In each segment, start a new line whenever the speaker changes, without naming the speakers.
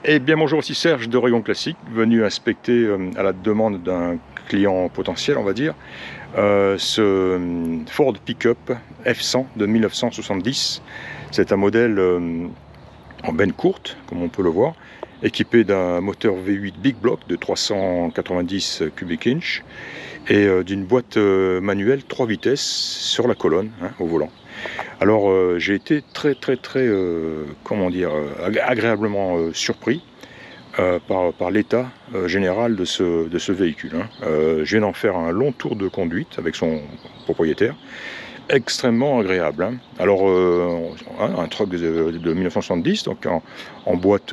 Eh bien bonjour, aussi Serge de Rayon Classique, venu inspecter à la demande d'un client potentiel, on va dire, ce Ford Pick-up F100 de 1970. C'est un modèle en benne courte, comme on peut le voir, équipé d'un moteur V8 Big Block de 390 cubic inch et d'une boîte manuelle 3 vitesses sur la colonne, hein, au volant. Alors j'ai été très comment dire, agréablement surpris par l'état général de ce véhicule, hein. Je viens d'en faire un long tour de conduite avec son propriétaire, extrêmement agréable, hein. Alors un truck de 1970, donc en boîte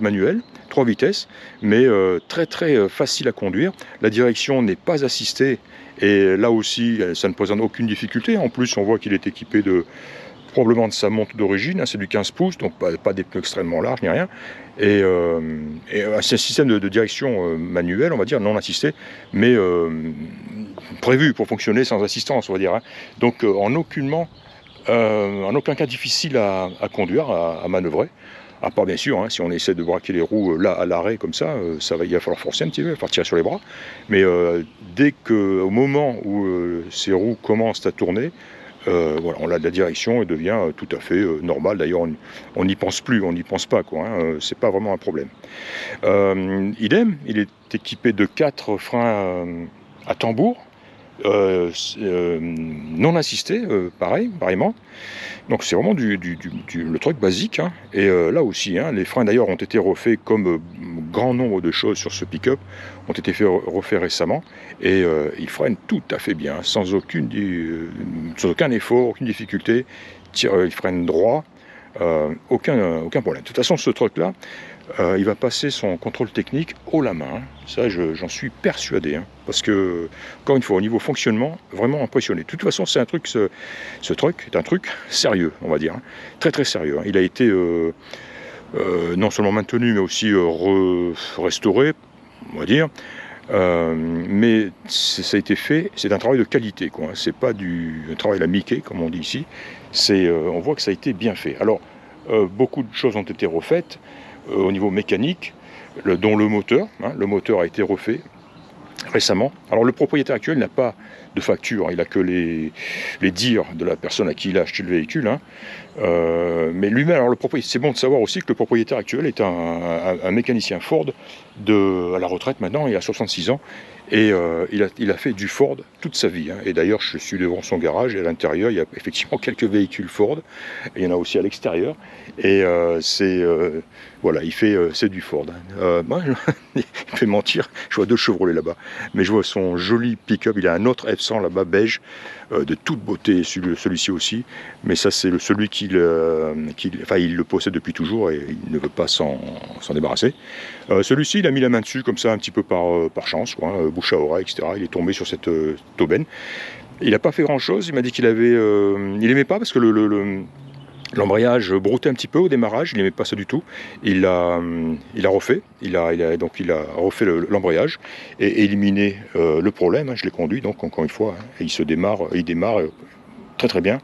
manuelle, 3 vitesses, mais très facile à conduire. La direction n'est pas assistée et là aussi ça ne présente aucune difficulté. En plus on voit qu'il est équipé probablement de sa montre d'origine, hein, c'est du 15 pouces, donc pas des pneus extrêmement larges ni rien. Et c'est un système de direction manuel, on va dire, non assisté, mais prévu pour fonctionner sans assistance, on va dire, hein. Donc en aucun cas difficile à conduire, à manœuvrer. À part bien sûr, hein, si on essaie de braquer les roues là à l'arrêt comme ça, il va falloir forcer un petit peu, il va falloir tirer sur les bras. Mais au moment où ces roues commencent à tourner, voilà, on a de la direction et devient tout à fait normal. D'ailleurs, on n'y pense plus, on n'y pense pas, quoi, hein, c'est pas vraiment un problème. Idem, il est équipé de 4 freins à tambour, non assistés, pareillement. Donc c'est vraiment le truc basique, hein. Et là aussi, hein, les freins d'ailleurs ont été refaits comme grand nombre de choses sur ce pick-up ont été refaits récemment, et ils freinent tout à fait bien, sans aucun effort, aucune difficulté. Ils freinent droit, aucun problème. De toute façon, ce truc-là, il va passer son contrôle technique haut la main, hein. Ça, j'en suis persuadé, hein, parce que, encore une fois, au niveau fonctionnement, vraiment impressionné. De toute façon, ce truc est un truc sérieux, on va dire, hein. Très sérieux, hein. Il a été non seulement maintenu, mais aussi restauré, on va dire. Mais ça a été fait, c'est un travail de qualité, quoi, hein. C'est pas un travail à la Mickey, comme on dit ici. On voit que ça a été bien fait. Alors, beaucoup de choses ont été refaites au niveau mécanique, dont le moteur. Hein, le moteur a été refait récemment. Alors le propriétaire actuel n'a pas de facture, hein, il n'a que les dires de la personne à qui il a acheté le véhicule, hein. Mais lui-même, alors c'est bon de savoir aussi que le propriétaire actuel est un mécanicien Ford à la retraite maintenant, il a 66 ans, et il a fait du Ford toute sa vie, hein. Et d'ailleurs, je suis devant son garage, et à l'intérieur, il y a effectivement quelques véhicules Ford, et il y en a aussi à l'extérieur, et voilà, c'est du Ford, hein. Moi, il me fait mentir, je vois 2 Chevrolet là-bas, mais je vois son joli pick-up, il a un autre F100 là-bas, beige, de toute beauté, celui-ci aussi, mais ça c'est celui il le possède depuis toujours et il ne veut pas s'en débarrasser. Celui-ci, il a mis la main dessus comme ça un petit peu par chance, quoi, hein, bouche à oreille, etc. Il est tombé sur cette aubaine. Il n'a pas fait grand-chose, il m'a dit qu'il aimait pas parce que l'embrayage broutait un petit peu au démarrage, il n'aimait pas ça du tout. Il a refait, il a refait l'embrayage et éliminé le problème, hein. Je l'ai conduit donc encore une fois, hein, et il démarre très bien.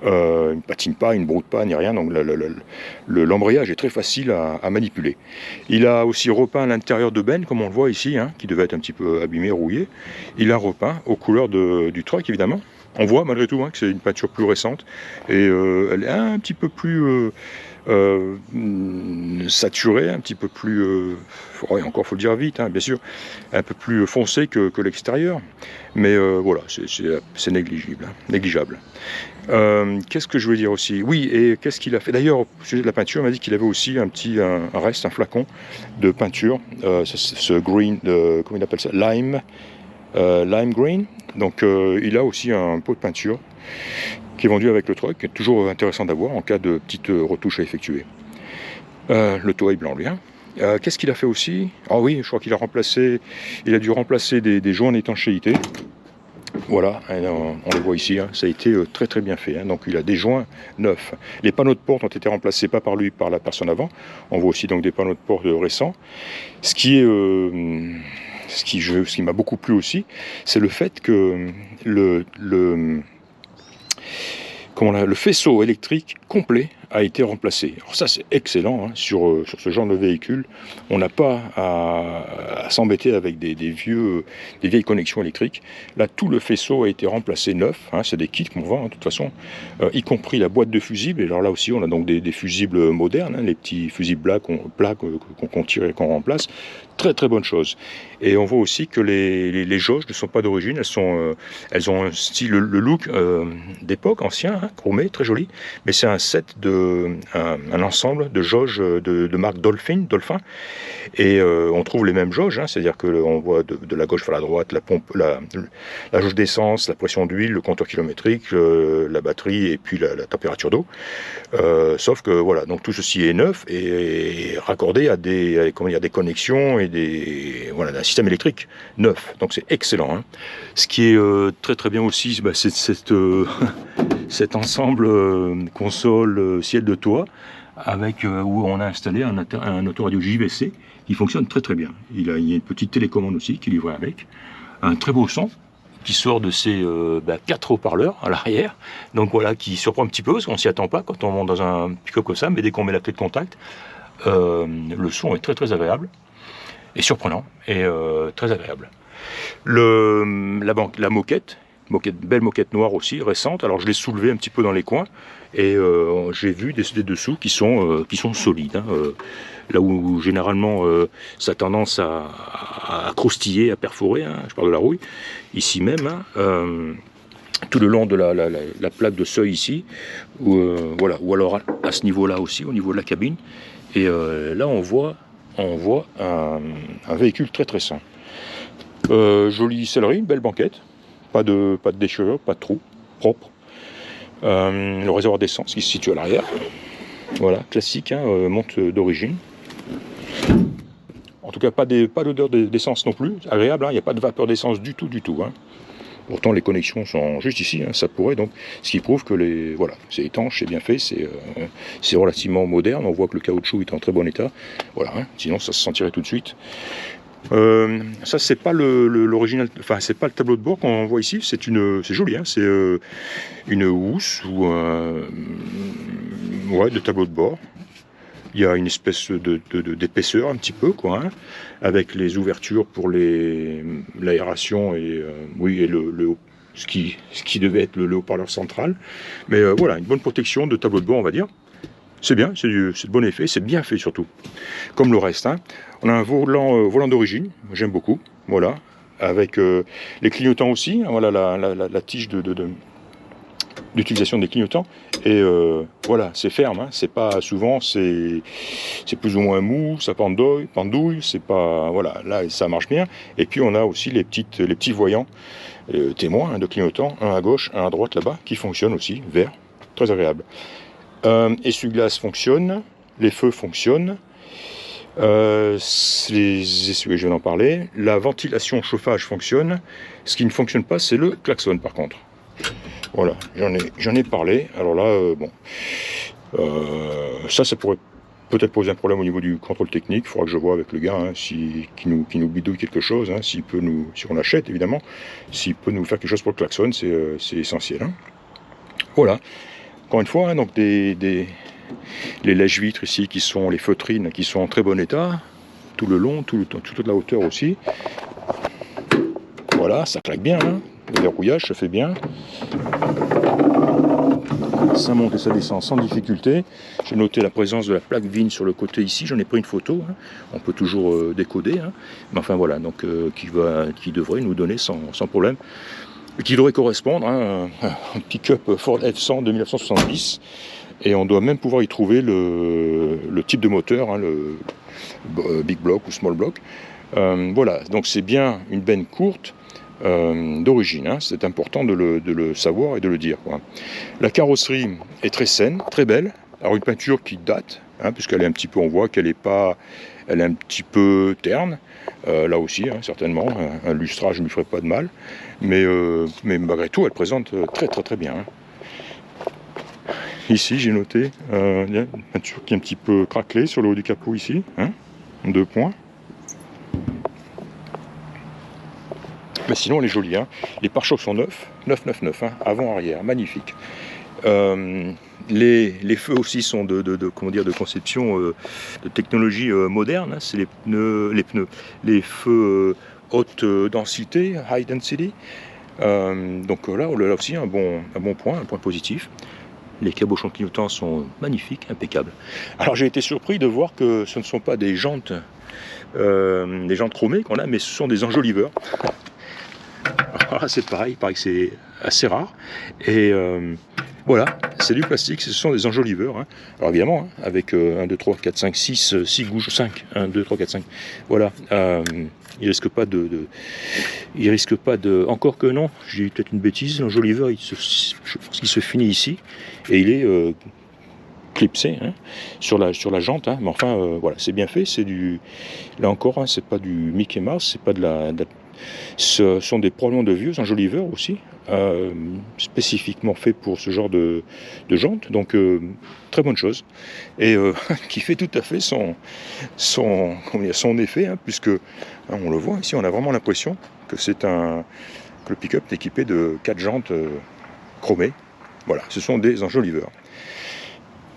Il ne patine pas, il ne broute pas, ni rien, donc l'embrayage est très facile à manipuler. Il a aussi repeint l'intérieur de benne, comme on le voit ici, hein, qui devait être un petit peu abîmé, rouillé. Il a repeint aux couleurs du truck, évidemment. On voit malgré tout, hein, que c'est une peinture plus récente, et elle est un petit peu plus saturée, un petit peu plus, encore faut le dire vite, hein, bien sûr, un peu plus foncé que l'extérieur, mais voilà, c'est négligeable. Qu'est-ce que je voulais dire aussi? Oui, et qu'est-ce qu'il a fait? D'ailleurs, au sujet de la peinture, il m'a dit qu'il avait aussi un reste, un flacon de peinture, ce green, comment il appelle ça? Lime green. Donc il a aussi un pot de peinture qui est vendu avec le truck, qui est toujours intéressant d'avoir en cas de petites retouches à effectuer. Le toit est blanc, lui, hein. Qu'est-ce qu'il a fait aussi? Ah oui, je crois qu'il a dû remplacer des joints d'étanchéité. Voilà, on le voit ici, hein, ça a été très bien fait, hein. Donc il a des joints neufs. Les panneaux de porte ont été remplacés pas par lui, par la personne avant. On voit aussi donc des panneaux de porte récents. Ce qui m'a beaucoup plu aussi, c'est le fait que le faisceau électrique complet a été remplacé. Alors ça c'est excellent, hein, sur ce genre de véhicule. On n'a pas à s'embêter avec des vieilles connexions électriques. Là tout le faisceau a été remplacé neuf, hein, c'est des kits qu'on vend, hein, de toute façon, y compris la boîte de fusibles. Et alors là aussi on a donc des fusibles modernes, hein, les petits fusibles plats qu'on tire et qu'on remplace. Très très bonne chose. Et on voit aussi que les jauges ne sont pas d'origine, elles ont un style, le look d'époque ancien, hein, chromé, très joli, mais c'est un set un ensemble de jauges de marque Dolphin, et on trouve les mêmes jauges, hein, c'est-à-dire que on voit de la gauche vers la droite la pompe, la jauge d'essence, la pression d'huile, le compteur kilométrique, la batterie et puis la température d'eau. Sauf que voilà, donc tout ceci est neuf et raccordé à des connexions et d'un système électrique neuf. Donc c'est excellent, hein. Ce qui est très très bien aussi, c'est cet ensemble console ciel de toit avec où on a installé un autoradio JVC qui fonctionne très très bien. Il y a une petite télécommande aussi qui est livrée avec, un très beau son qui sort de ces 4 haut-parleurs à l'arrière, donc voilà, qui surprend un petit peu parce qu'on s'y attend pas quand on monte dans un pick-up comme ça, mais dès qu'on met la clé de contact, le son est très très agréable et surprenant et très agréable. La moquette, belle moquette noire aussi, récente. Alors je l'ai soulevée un petit peu dans les coins et j'ai vu des dessous qui sont solides, hein, là où généralement ça a tendance à croustiller, à perforer, hein, je parle de la rouille, ici même, hein, tout le long de la plaque de seuil ici, voilà, ou alors à ce niveau-là aussi, au niveau de la cabine. Et là on voit un véhicule très très sain. Jolie sellerie, belle banquette, pas de déchirure, pas de trou, propre. Le réservoir d'essence qui se situe à l'arrière. Voilà, classique, hein, monte d'origine. En tout cas, pas d'odeur d'essence non plus, agréable, hein, il n'y a pas de vapeur d'essence du tout, hein. Pourtant, les connexions sont juste ici, hein, ça pourrait donc, ce qui prouve que voilà, c'est étanche, c'est bien fait, c'est relativement moderne. On voit que le caoutchouc est en très bon état. Voilà, hein, sinon ça se sentirait tout de suite. Ça c'est pas l'original, enfin c'est pas le tableau de bord qu'on voit ici, c'est joli, hein, c'est une housse ou de tableau de bord. Il y a une espèce d'épaisseur un petit peu, quoi, hein, avec les ouvertures pour l'aération et ce qui devait être le haut-parleur central. Mais voilà, une bonne protection de tableau de bord, on va dire. C'est bien, c'est de bon effet, c'est bien fait surtout. Comme le reste, hein. On a un volant d'origine, j'aime beaucoup, voilà, avec les clignotants aussi, hein, voilà la tige d'utilisation des clignotants. Et voilà, c'est ferme, hein, c'est pas souvent, c'est plus ou moins mou, ça pendouille, c'est pas, voilà, là ça marche bien. Et puis on a aussi les petits voyants témoins, hein, de clignotants, un à gauche, un à droite là-bas, qui fonctionnent aussi, vert, très agréable. Essuie-glace fonctionne, les feux fonctionnent, les essuie-glaces, je viens d'en parler, la ventilation chauffage fonctionne. Ce qui ne fonctionne pas, c'est le klaxon par contre. Voilà, j'en ai parlé. Alors là, ça pourrait peut-être poser un problème au niveau du contrôle technique. Il faudra que je vois avec le gars, hein, qui nous bidouille quelque chose, hein, si on achète évidemment, s'il peut nous faire quelque chose pour le klaxon, c'est essentiel, hein. Voilà. Encore une fois, hein, donc les lèche-vitres ici qui sont les feutrines qui sont en très bon état, tout le long, toute la hauteur aussi. Voilà, ça claque bien, hein. Le verrouillage se fait bien. Ça monte et ça descend sans difficulté. J'ai noté la présence de la plaque VIN sur le côté ici, j'en ai pris une photo, hein. On peut toujours décoder, hein. Mais enfin voilà, donc qui devrait nous donner sans problème, qui devrait correspondre, hein, un pick-up Ford F100 de 1970, et on doit même pouvoir y trouver le type de moteur, hein, le big block ou small block. Voilà, donc c'est bien une benne courte d'origine, hein, c'est important de le savoir et de le dire, quoi. La carrosserie est très saine, très belle, alors une peinture qui date, hein, puisqu'elle est un petit peu, on voit qu'elle est un petit peu terne, là aussi, hein, certainement, un lustrage ne lui ferait pas de mal, mais malgré tout, elle présente très très très bien, hein. Ici, j'ai noté une peinture qui est un petit peu craquelée sur le haut du capot ici, hein, 2 points. Mais sinon, elle est jolie, hein. Les pare-chocs sont neufs, hein, avant-arrière, magnifique. Les feux aussi sont comment dire, de conception de technologie moderne, hein. C'est les feux haute densité, high density. Donc là aussi un bon point, un point positif. Les cabochons clignotants sont magnifiques, impeccables. Alors j'ai été surpris de voir que ce ne sont pas des jantes chromées qu'on a, mais ce sont des enjoliveurs. Alors là c'est pareil, il paraît que c'est assez rare. Et voilà, c'est du plastique, ce sont des enjoliveurs. Hein. Alors évidemment, hein, avec 1, 2, 3, 4, 5, 6 gouges, 5, 1, 2, 3, 4, 5. Voilà, il risque pas il risque pas de... Encore que non, j'ai eu peut-être une bêtise, l'enjoliveur, je pense qu'il se finit ici, et il est clipsé hein, sur la jante. Hein. Mais enfin, voilà, c'est bien fait, c'est du... Là encore, hein, c'est pas du Mickey Mouse, c'est pas ce sont probablement de vieux enjoliveurs aussi, spécifiquement faits pour ce genre de jantes, donc très bonne chose, et qui fait tout à fait son effet, hein, puisque hein, on le voit ici, on a vraiment l'impression que que le pick-up est équipé de 4 jantes chromées. Voilà, ce sont des enjoliveurs.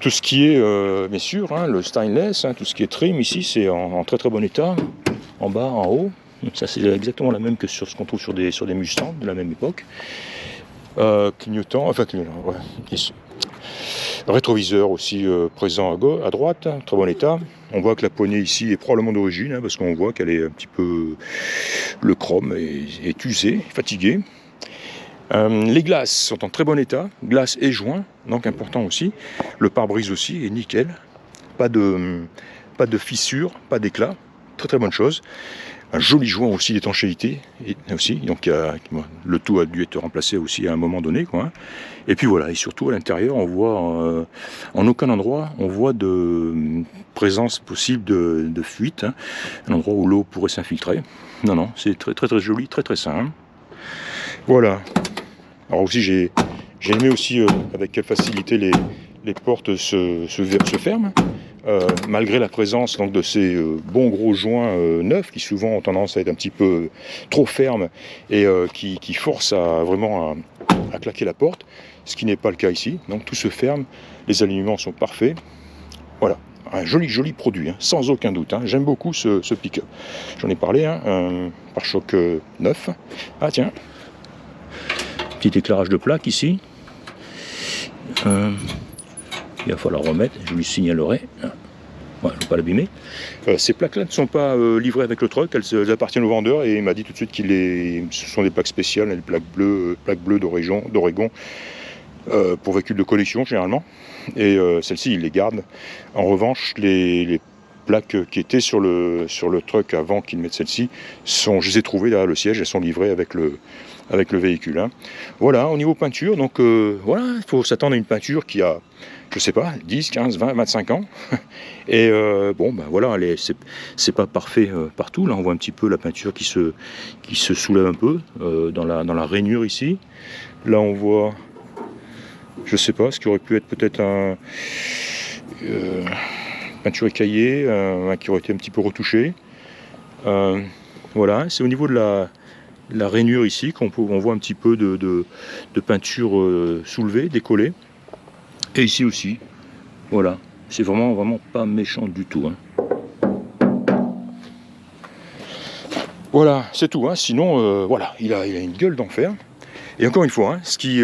Tout ce qui est, bien sûr, hein, le stainless, hein, tout ce qui est trim ici, c'est en très très bon état, en bas, en haut. Ça c'est exactement la même que sur ce qu'on trouve sur des Mustangs de la même époque. Clignotant, ouais. Rétroviseur aussi présent à droite, hein, très bon état. On voit que la poignée ici est probablement d'origine, hein, parce qu'on voit qu'elle est un petit peu... Le chrome est usé, fatigué. Les glaces sont en très bon état, glace et joint, donc important aussi. Le pare-brise aussi est nickel, pas de fissures, pas d'éclat, très très bonne chose. Un joli joint aussi d'étanchéité, donc le tout a dû être remplacé aussi à un moment donné, quoi, hein. Et puis voilà, et surtout à l'intérieur, on voit en aucun endroit on voit de présence possible de fuite, hein, un endroit où l'eau pourrait s'infiltrer. Non, c'est très très très joli, très très sain. Hein. Voilà. Alors aussi j'ai aimé aussi avec quelle facilité les portes se ferment. Malgré la présence donc, de ces bons gros joints neufs qui souvent ont tendance à être un petit peu trop fermes et qui forcent vraiment à claquer la porte, ce qui n'est pas le cas ici. Donc tout se ferme, les alignements sont parfaits. Voilà, un joli produit, hein, sans aucun doute. Hein. J'aime beaucoup ce pick-up. J'en ai parlé, hein, un pare-choc neuf. Ah tiens, petit éclairage de plaque ici. Il va falloir remettre, je lui signalerai. Ouais, je ne veux pas l'abîmer. Ces plaques-là ne sont pas livrées avec le truck, elles appartiennent au vendeur et il m'a dit tout de suite ce sont des plaques spéciales, des plaques bleues d'Oregon, pour véhicules de collection généralement. Et celles-ci, il les garde. En revanche, les plaques qui étaient sur le truck avant qu'ils mettent celles-ci, je les ai trouvées derrière le siège, elles sont livrées avec le véhicule. Hein. Voilà, au niveau peinture, donc voilà, il faut s'attendre à une peinture qui a, je sais pas, 10, 15, 20, 25 ans. Et bon, ben voilà, c'est pas parfait partout. Là, on voit un petit peu la peinture qui se soulève un peu dans la rainure ici. Là, on voit, je sais pas, ce qui aurait pu être peut-être peinture écaillée, qui aurait été un petit peu retouchée. Voilà, c'est au niveau de la rainure ici qu'on voit un petit peu de peinture soulevée, décollée. Et ici aussi, voilà, c'est vraiment pas méchant du tout. Hein. Voilà, c'est tout. Hein. Sinon, voilà, il a une gueule d'enfer. Et encore une fois, hein, ce qui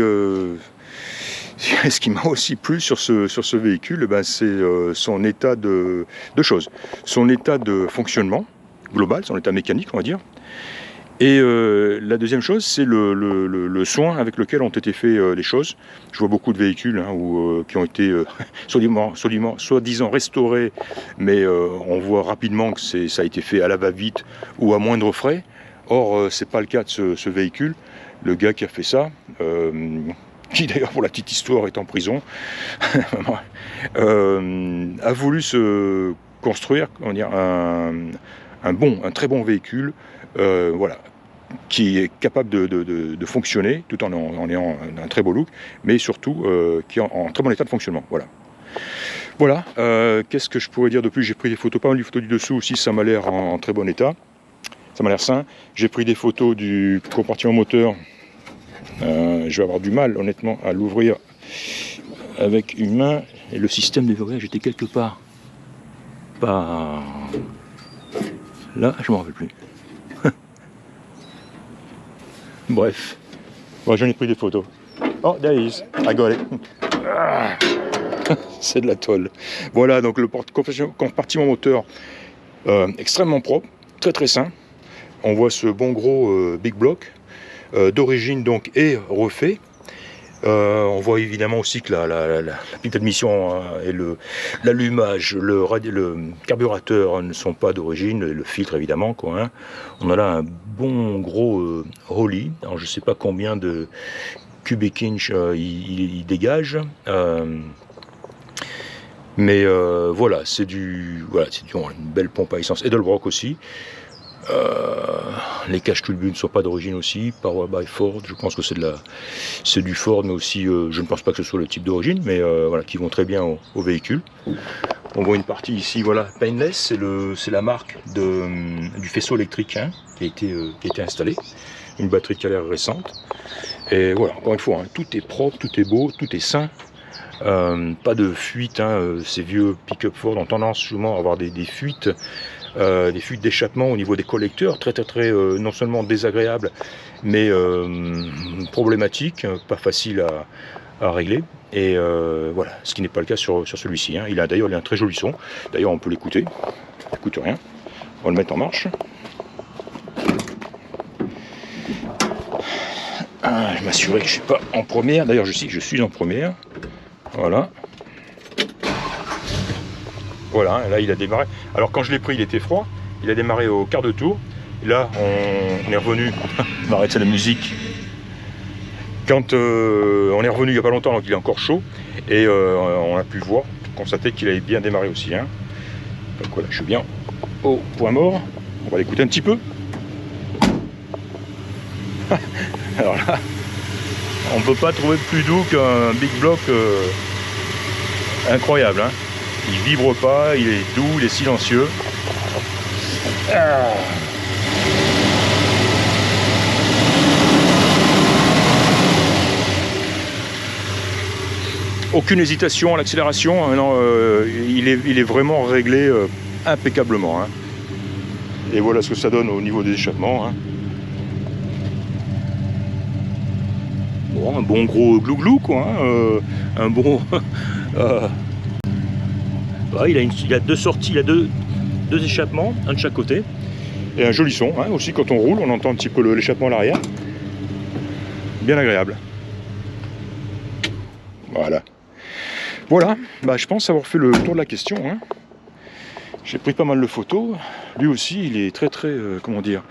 m'a aussi plu sur ce véhicule, ben, c'est son état de choses. Son état de fonctionnement global, son état mécanique, on va dire. Et la deuxième chose, c'est le soin avec lequel ont été faites les choses. Je vois beaucoup de véhicules hein, qui ont été soi-disant restaurés, mais on voit rapidement que ça a été fait à la va-vite ou à moindre frais. Or, c'est pas le cas de ce véhicule. Le gars qui a fait ça, qui d'ailleurs pour la petite histoire est en prison, a voulu se construire, comment dire, un très bon véhicule. Voilà, qui est capable de fonctionner tout en ayant un très beau look, mais surtout qui est en très bon état de fonctionnement. Voilà. Qu'est-ce que je pourrais dire de plus? J'ai pris des photos, pas mal de photos du dessous aussi, ça m'a l'air en très bon état. Ça m'a l'air sain. J'ai pris des photos du compartiment moteur. Je vais avoir du mal, honnêtement, à l'ouvrir avec une main, et le système de verrouillage était quelque part. Pas... Là, je m'en rappelle plus. Bref. Bon, j'en ai pris des photos. Oh, there it is. I got it. Ah. C'est de la tôle. Voilà, donc le compartiment moteur extrêmement propre, très très sain. On voit ce bon gros big block d'origine donc est refait. On voit évidemment aussi que la pile d'admission et l'allumage, le carburateur ne sont pas d'origine, le filtre évidemment quoi. Hein. On a là un bon gros Holley. Alors je sais pas combien de cubic inch il dégage. Mais voilà, c'est une belle pompe à essence. Edelbrock aussi. Les caches-culbules ne sont pas d'origine aussi. Power by Ford, je pense que c'est du Ford, mais aussi, je ne pense pas que ce soit le type d'origine, mais voilà, qui vont très bien au véhicule. On voit une partie ici, voilà, Painless, c'est la marque du faisceau électrique hein, qui a été installé. Une batterie qui a l'air récente. Et voilà, encore une fois, hein, tout est propre, tout est beau, tout est sain. Pas de fuite, hein, ces vieux pick-up Ford ont tendance souvent à avoir des fuites d'échappement au niveau des collecteurs, très non seulement désagréables, mais problématiques, pas faciles à régler. Et voilà, ce qui n'est pas le cas sur celui-ci. Hein. Il a un très joli son. D'ailleurs, on peut l'écouter. Ça coûte rien. On va le mettre en marche. Je m'assurer que je ne suis pas en première. D'ailleurs, je sais que je suis en première. Voilà. Voilà, là il a démarré. Alors quand je l'ai pris, il était froid. Il a démarré au quart de tour. Et là, on est revenu. On va arrêter la musique. Quand on est revenu il n'y a pas longtemps, donc il est encore chaud. Et on a pu voir, constater qu'il avait bien démarré aussi. Hein. Donc voilà, je suis bien au point mort. On va l'écouter un petit peu. Alors là, on ne peut pas trouver plus doux qu'un big block incroyable. Hein. Il vibre pas, il est doux, il est silencieux. Ah. Aucune hésitation à l'accélération. Hein, il est vraiment réglé impeccablement. Hein. Et voilà ce que ça donne au niveau des échappements. Hein. Bon, un bon gros glouglou quoi. Hein, un bon. Il a deux sorties, il a deux échappements, un de chaque côté. Et un joli son, hein, aussi quand on roule, on entend un petit peu l'échappement à l'arrière. Bien agréable. Voilà. Voilà, bah, je pense avoir fait le tour de la question. Hein. J'ai pris pas mal de photos. Lui aussi, il est très comment dire,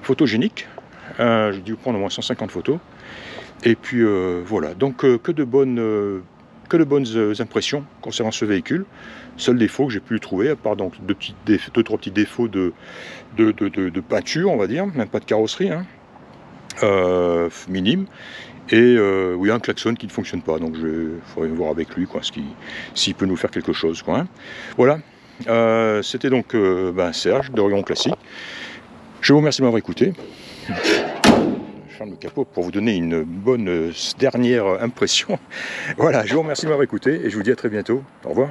photogénique. J'ai dû prendre au moins 150 photos. Et puis voilà, donc que de bonnes impressions concernant ce véhicule. Seul défaut que j'ai pu trouver, à part donc deux, trois petits défauts de peinture, on va dire, même pas de carrosserie, hein, minime, et oui, un klaxon qui ne fonctionne pas. Donc il faudrait voir avec lui, quoi, s'il peut nous faire quelque chose, quoi. Hein. Voilà, c'était donc Serge d'Orion Classique. Je vous remercie de m'avoir écouté. Je ferme le capot pour vous donner une bonne dernière impression. Voilà, je vous remercie de m'avoir écouté et je vous dis à très bientôt. Au revoir.